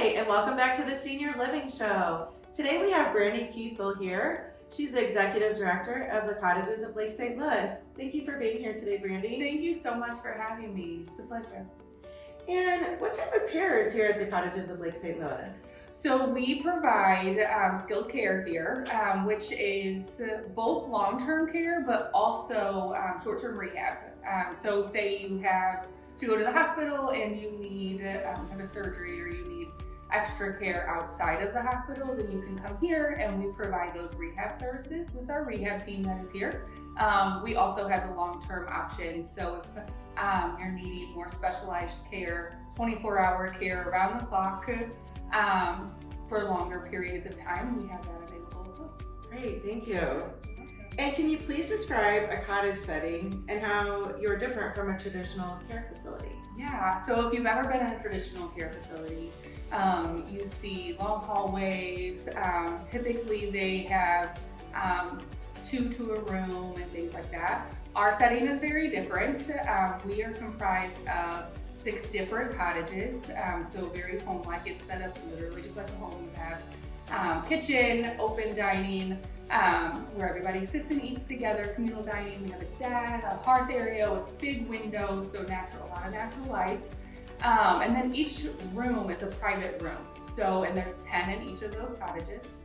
And welcome back to the Senior Living Show. Today we have Brandi Kesel here. She's the Executive Director of the Cottages of Lake St. Thank you for being here today, Brandi. Thank you so much for having me. It's a pleasure. And what type of care is here at the Cottages of Lake St. So we provide skilled care here, which is both long-term care, but also short-term rehab. So say you have to go to the hospital and you need have a surgery or you need extra care outside of the hospital, then you can come here and we provide those rehab services with our rehab team that is here. We also have the long-term options. So if you're needing more specialized care, 24-hour care around the clock for longer periods of time, we have that available as well. Great, thank you. And can you please describe a cottage setting and how you're different from a traditional care facility? Yeah, so if you've ever been in a traditional care facility, you see long hallways. Typically they have 2 to a room and things like that. Our setting is very different. We are comprised of 6 different cottages, so very home-like. It's set up literally just like a home. You have kitchen, open dining, where everybody sits and eats together, communal dining. We have a den, a hearth area with big windows, so a lot of natural light. And then each room is a private room. So, and there's 10 in each of those cottages,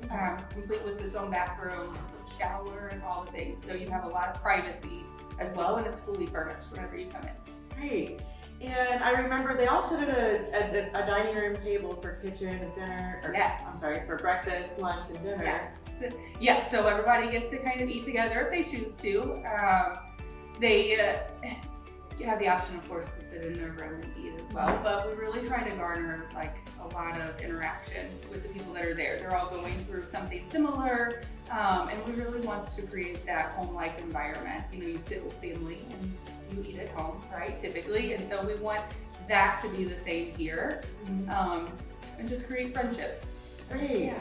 complete with its own bathroom, shower, and all the things. So you have a lot of privacy as well, and it's fully furnished whenever you come in. Great. And I remember they also did a dining room table for kitchen and dinner. Yes. I'm sorry, for breakfast, lunch, and dinner. Yes. Yes, so everybody gets to kind of eat together if they choose to. They have the option, of course, to sit in their room and eat as well, but we really try to garner like a lot of interaction with the people that are there. They're all going through something similar, and we really want to create that home-like environment. You know, you sit with family and you eat at home, right, typically, and so we want that to be the same here, and just create friendships. Great. Yeah.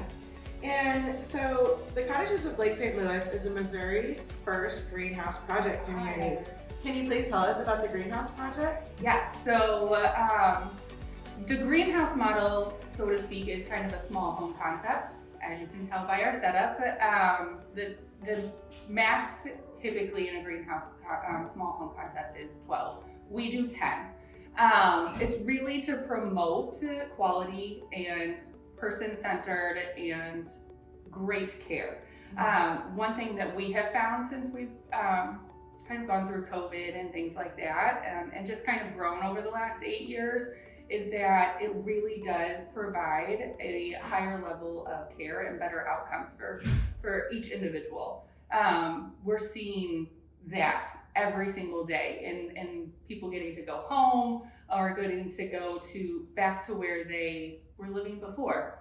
And so the Cottages of Lake St. Louis is Missouri's first greenhouse project community. Can you please tell us about the greenhouse project? Yes, so the greenhouse model, so to speak, is kind of a small home concept, as you can tell by our setup. The max typically in a greenhouse small home concept is 12. We do 10. It's really to promote quality and person-centered and great care. One thing that we have found since we've kind of gone through COVID and things like that, and just kind of grown over the last 8 years, is that it really does provide a higher level of care and better outcomes for each individual. We're seeing that every single day, and people getting to go home or getting to go back to where they were living before.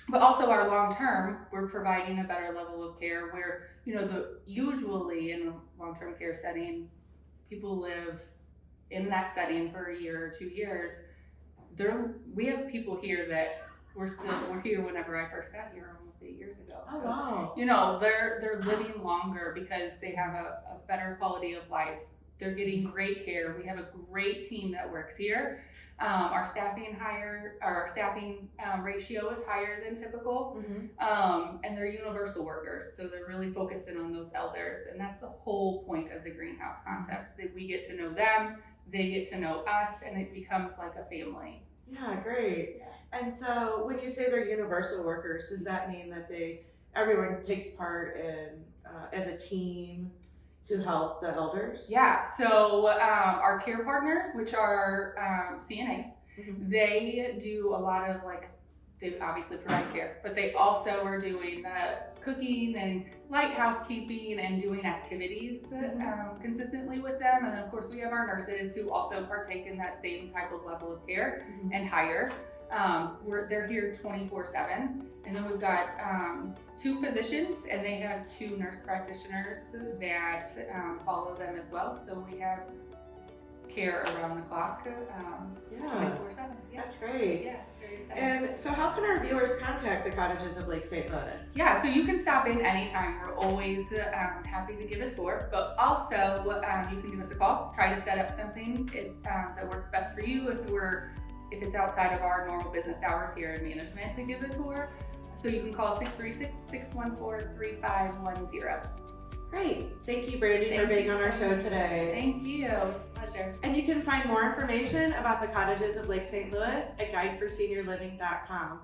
But also our long-term, we're providing a better level of care where, you know, usually in a long-term care setting, people live in that setting for a year or 2 years. We have people here that were here whenever I first got here almost 8 years ago. Oh, wow. You know, they're living longer because they have a better quality of life. They're getting great care. We have a great team that works here. Our staffing ratio is higher than typical, and they're universal workers, so they're really focused in on those elders, and that's the whole point of the greenhouse concept, that we get to know them, they get to know us, and it becomes like a family. Yeah, great. And so when you say they're universal workers, does that mean that everyone takes part in as a team to help the elders? Yeah, so our care partners, which are CNAs, they do a lot of they obviously provide care, but they also are doing cooking and light housekeeping and doing activities consistently with them. And of course we have our nurses who also partake in that same type of level of care and higher. They're here 24/7. And then we've got 2 physicians, and they have 2 nurse practitioners that follow them as well. So we have care around the clock, 24/7. Yeah. That's great. Yeah, very exciting. And so how can our viewers contact the Cottages of Lake St. Yeah, so you can stop in anytime. We're always happy to give a tour, but also you can give us a call, try to set up something that works best for you. if it's outside of our normal business hours here in management to give the tour. So you can call 636-614-3510. Great. Thank you, Brandi, for Thank being you on our so show much. today. Thank you. It's a pleasure. And you can find more information about the Cottages of Lake St. Louis at guideforseniorliving.com.